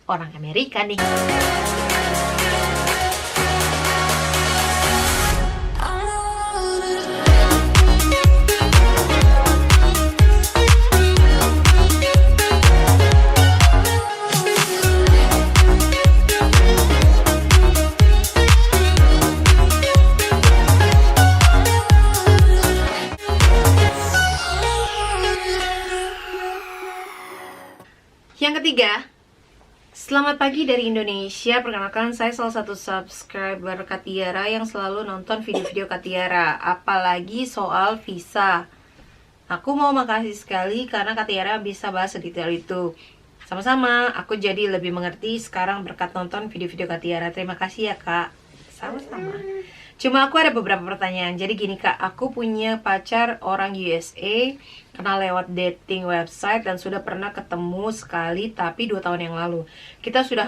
orang Amerika nih. Yang ketiga, selamat pagi dari Indonesia. Perkenalkan, saya salah satu subscriber Kak Tiara yang selalu nonton video-video Kak Tiara, apalagi soal visa. Aku mau makasih sekali karena Kak Tiara bisa bahas sedetail itu. Sama-sama, aku jadi lebih mengerti sekarang berkat nonton video-video Kak Tiara. Terima kasih ya Kak. Sama-sama. Cuma aku ada beberapa pertanyaan. Jadi gini Kak, aku punya pacar orang USA, kenal lewat dating website dan sudah pernah ketemu sekali, tapi 2 tahun yang lalu. Kita sudah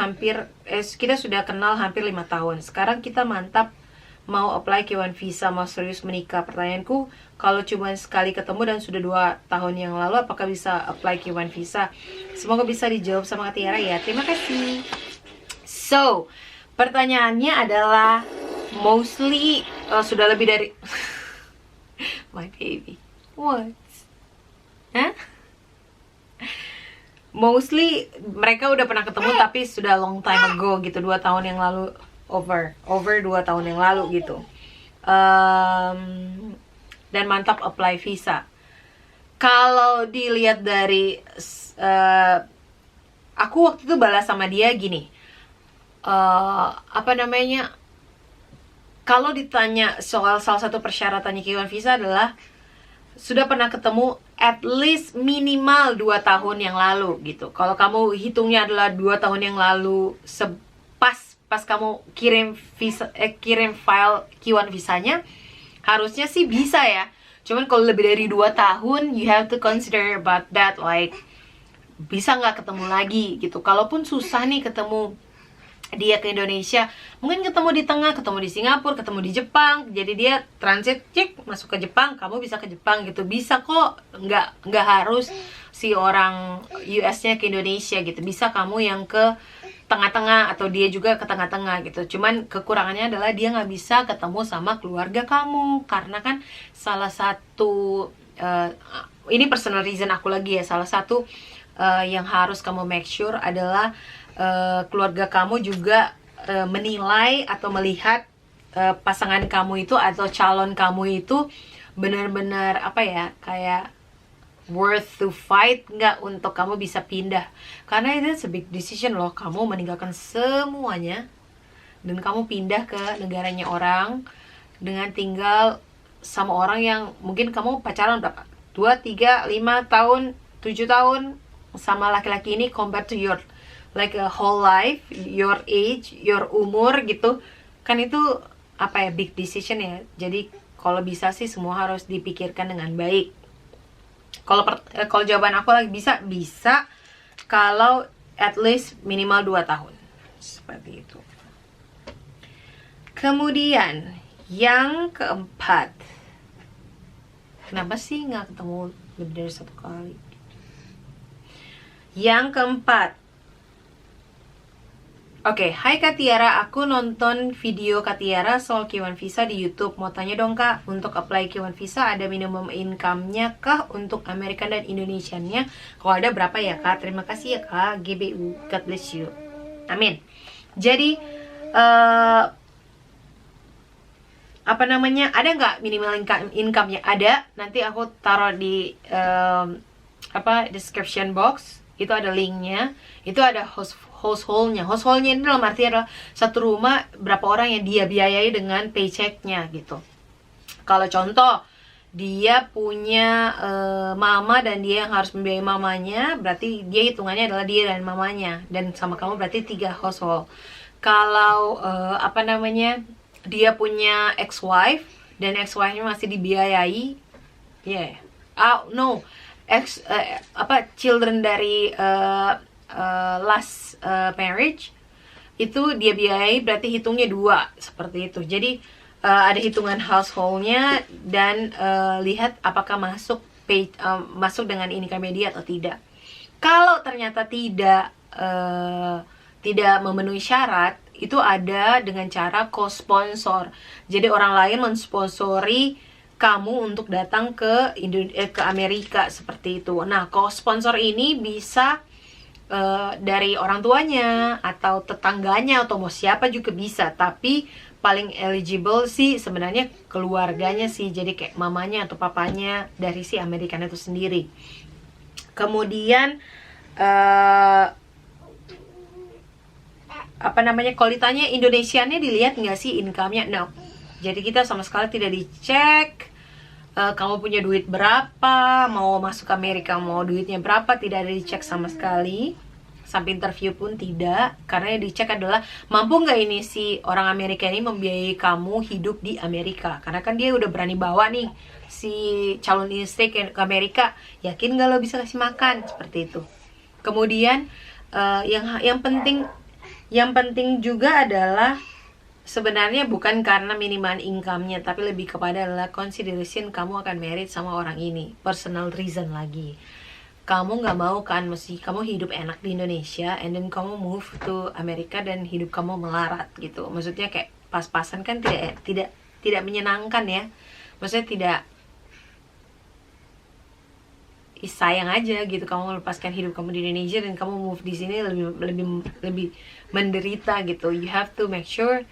kenal hampir 5 tahun. Sekarang kita mantap mau apply K1 visa, mau serius menikah. Pertanyaanku, kalau cuma sekali ketemu dan sudah 2 tahun yang lalu, apakah bisa apply K1 visa? Semoga bisa dijawab sama Kak Tiara ya. Terima kasih. So, pertanyaannya adalah mostly sudah lebih dari my baby. What? Hah? Mostly mereka udah pernah ketemu tapi sudah long time ago gitu, 2 tahun yang lalu, over 2 tahun yang lalu gitu. Dan mantap apply visa. Kalau dilihat dari aku waktu itu balas sama dia gini, kalau ditanya soal salah satu persyaratannya K1 visa adalah sudah pernah ketemu at least minimal 2 tahun yang lalu gitu. Kalau kamu hitungnya adalah 2 tahun yang lalu, pas kamu kirim file K1 visanya, harusnya sih bisa ya. Cuman kalau lebih dari 2 tahun, you have to consider about that, like bisa nggak ketemu lagi gitu. Kalaupun susah nih ketemu dia ke Indonesia, mungkin ketemu di tengah, ketemu di Singapura, ketemu di Jepang, jadi dia transit cek masuk ke Jepang, kamu bisa ke Jepang gitu, bisa kok, nggak harus si orang US-nya ke Indonesia gitu, bisa kamu yang ke tengah-tengah atau dia juga ke tengah-tengah gitu. Cuman kekurangannya adalah dia nggak bisa ketemu sama keluarga kamu, karena kan salah satu ini personal reason aku lagi ya, salah satu yang harus kamu make sure adalah keluarga kamu juga menilai atau melihat pasangan kamu itu atau calon kamu itu benar-benar kayak worth to fight nggak untuk kamu bisa pindah. Karena itu a big decision loh, kamu meninggalkan semuanya dan kamu pindah ke negaranya orang dengan tinggal sama orang yang mungkin kamu pacaran berapa? 2, 3, 5 tahun, 7 tahun sama laki-laki ini, compared to your like a whole life, your age, your umur gitu. Kan itu big decision ya. Jadi kalau bisa sih semua harus dipikirkan dengan baik. Kalau jawaban aku lagi bisa kalau at least minimal 2 tahun. Seperti itu. Kemudian yang keempat, kenapa sih nggak ketemu lebih dari 1 kali? Yang keempat, oke, hai Kak Tiara, aku nonton video Kak Tiara soal K1 visa di YouTube. Mau tanya dong Kak, untuk apply K1 visa ada minimum income-nya kah untuk American dan Indonesian-nya? Kalau ada berapa ya Kak? Terima kasih ya Kak, GBU, God bless you. Amin. Jadi ada nggak minimal income-nya? Ada, nanti aku taruh di description box. Itu ada linknya, itu ada household-nya. Household-nya ini dalam arti adalah satu rumah berapa orang yang dia biayai dengan paycheck-nya gitu. Kalau contoh dia punya mama dan dia yang harus membiayai mamanya, berarti dia hitungannya adalah dia dan mamanya, dan sama kamu berarti 3 household. Kalau dia punya ex-wife dan ex-wife-nya masih dibiayai, children dari last marriage itu dia biayai, berarti hitungnya 2 seperti itu. Jadi ada hitungan household-nya dan lihat apakah masuk dengan income media atau tidak. Kalau ternyata tidak tidak memenuhi syarat, itu ada dengan cara co-sponsor. Jadi orang lain mensponsori kamu untuk datang ke Amerika seperti itu. Nah, co-sponsor ini bisa dari orang tuanya atau tetangganya atau mau siapa juga bisa, tapi paling eligible sih sebenarnya keluarganya sih, jadi kayak mamanya atau papanya dari si Amerikan itu sendiri. Kemudian apa namanya, kalau ditanya Indonesianya dilihat nggak sih income-nya? No. Jadi kita sama sekali tidak dicek kamu punya duit berapa, mau masuk Amerika mau duitnya berapa, tidak ada dicek sama sekali. Sampai interview pun tidak, karena yang dicek adalah mampu nggak ini si orang Amerika ini membiayai kamu hidup di Amerika. Karena kan dia udah berani bawa nih si calon istri ke Amerika, yakin nggak lo bisa kasih makan, seperti itu. Kemudian yang penting juga adalah sebenarnya bukan karena minimal income-nya, tapi lebih kepada adalah consideration kamu akan married sama orang ini. Personal reason lagi. Kamu nggak mau kan, mesti kamu hidup enak di Indonesia, and then kamu move to Amerika dan hidup kamu melarat gitu. Maksudnya kayak pas-pasan kan tidak menyenangkan ya. Maksudnya tidak, sayang aja gitu kamu melepaskan hidup kamu di Indonesia dan kamu move di sini lebih menderita gitu. You have to make sure.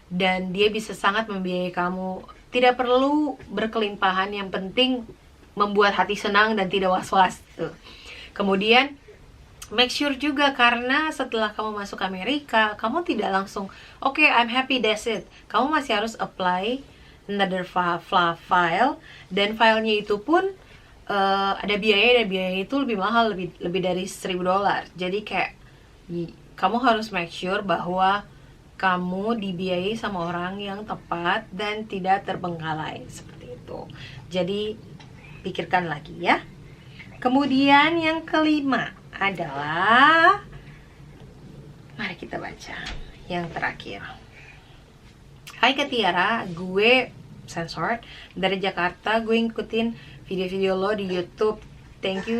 Dan dia bisa sangat membiayai kamu. Tidak perlu berkelimpahan, yang penting membuat hati senang dan tidak was-was tuh. Kemudian make sure juga, karena setelah kamu masuk Amerika, kamu tidak langsung okay, I'm happy, that's it. Kamu masih harus apply another file, dan filenya itu pun ada biaya, dan biaya itu lebih mahal, lebih dari $1.000. Jadi kayak kamu harus make sure bahwa kamu dibiayai sama orang yang tepat dan tidak terbengkalai, seperti itu. Jadi pikirkan lagi ya. Kemudian yang kelima adalah, mari kita baca yang terakhir. Hai Kak Tiara, gue Sensor dari Jakarta. Gue ngikutin video-video lo di YouTube. Thank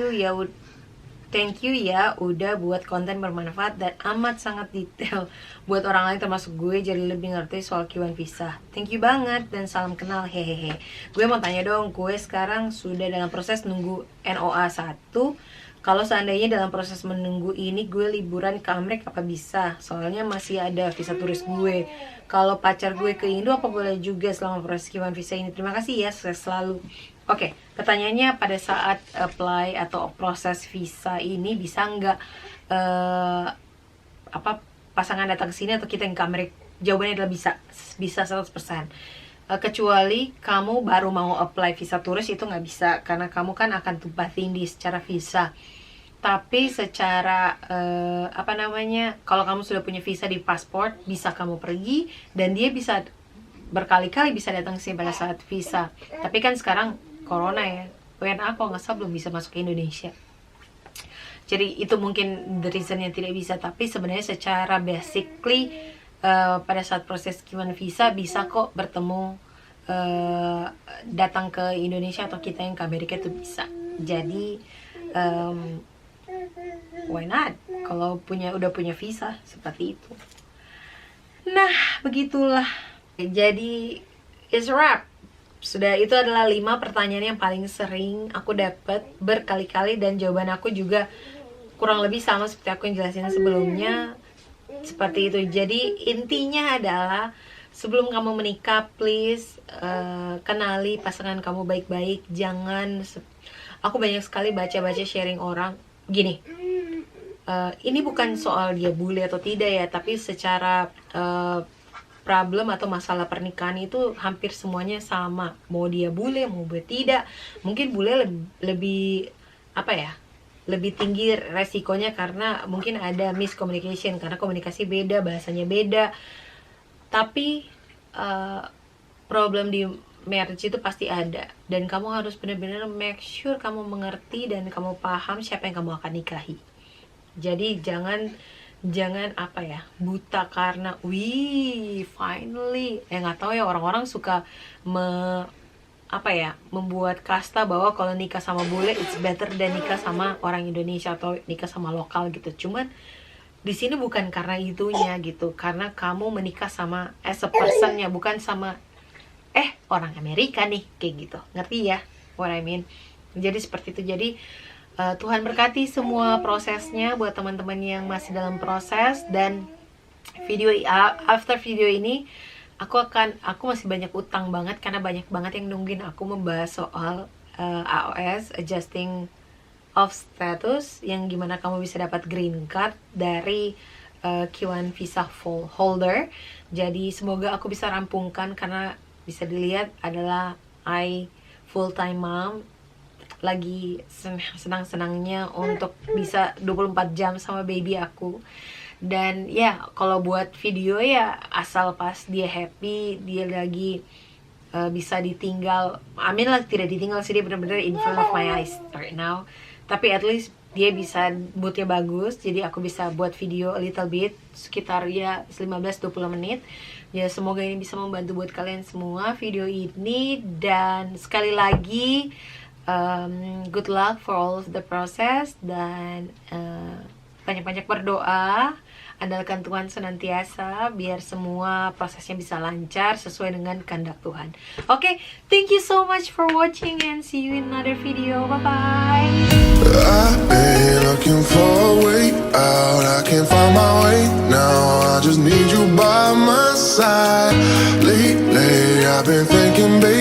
you ya udah buat konten bermanfaat dan amat sangat detail buat orang lain termasuk gue, jadi lebih ngerti soal Q1 visa. Thank you banget dan salam kenal, hehehe. Gue mau tanya dong, gue sekarang sudah dalam proses nunggu NOA 1. Kalau seandainya dalam proses menunggu ini gue liburan ke Amerika, apa bisa? Soalnya masih ada visa turis gue. Kalau pacar gue ke Indo, apa boleh juga selama proses Q1 visa ini? Terima kasih ya, sukses selalu. Oke, pertanyaannya pada saat apply atau proses visa ini bisa nggak pasangan datang ke sini atau kita yang ke Amerika? Jawabannya adalah bisa 100%. Kecuali kamu baru mau apply visa turis, itu nggak bisa karena kamu kan akan tumpah tindih secara visa. Tapi secara kalau kamu sudah punya visa di paspor, bisa kamu pergi dan dia bisa berkali-kali bisa datang ke sini pada saat visa. Tapi kan sekarang corona ya, WNA kalau nggak salah belum bisa masuk ke Indonesia. Jadi itu mungkin the reason yang tidak bisa. Tapi sebenarnya secara basically pada saat proses Q1 visa bisa kok bertemu, datang ke Indonesia atau kita yang ke Amerika itu bisa. Jadi why not kalau udah punya visa seperti itu. Nah begitulah. Jadi it's a wrap. Sudah, itu adalah 5 pertanyaan yang paling sering aku dapat berkali-kali dan jawaban aku juga kurang lebih sama seperti aku yang jelasin sebelumnya. Seperti itu. Jadi intinya adalah sebelum kamu menikah, please kenali pasangan kamu baik-baik. Jangan, aku banyak sekali baca-baca sharing orang gini. Ini bukan soal dia bule atau tidak ya, tapi secara problem atau masalah pernikahan itu hampir semuanya sama. Mau dia bule, mau dia tidak. Mungkin bule lebih lebih tinggi resikonya karena mungkin ada miscommunication, karena komunikasi beda, bahasanya beda. Tapi problem di marriage itu pasti ada, dan kamu harus benar-benar make sure kamu mengerti dan kamu paham siapa yang kamu akan nikahi. Jadi jangan buta karena finally nggak tahu ya, orang-orang suka membuat kasta bahwa kalau nikah sama bule it's better dan nikah sama orang Indonesia atau nikah sama lokal gitu. Cuman di sini bukan karena itunya gitu, karena kamu menikah sama as a personnya, bukan sama orang Amerika nih, kayak gitu. Ngerti ya what I mean? Jadi seperti itu. Jadi Tuhan berkati semua prosesnya buat teman-teman yang masih dalam proses. Dan after video ini aku masih banyak utang banget, karena banyak banget yang nungguin aku membahas soal AOS, adjusting of status, yang gimana kamu bisa dapat green card dari Q1 visa holder. Jadi semoga aku bisa rampungkan, karena bisa dilihat adalah I full time mom, lagi senang-senangnya untuk bisa 24 jam sama baby aku. Dan ya, kalau buat video ya asal pas dia happy, dia lagi bisa ditinggal. Amin lah, tidak ditinggal sih, dia benar-benar in front of my eyes right now. Tapi at least dia bisa, moodnya bagus, jadi aku bisa buat video a little bit, sekitar ya 15-20 menit. Ya semoga ini bisa membantu buat kalian semua video ini. Dan sekali lagi good luck for all of the process. Dan banyak-banyak berdoa, andalkan Tuhan senantiasa biar semua prosesnya bisa lancar sesuai dengan kehendak Tuhan. Oke, thank you so much for watching and see you in another video. Bye bye. I've been looking for a way out, I can't find my way now. I just need you by my side. Lately I've been thinking, baby,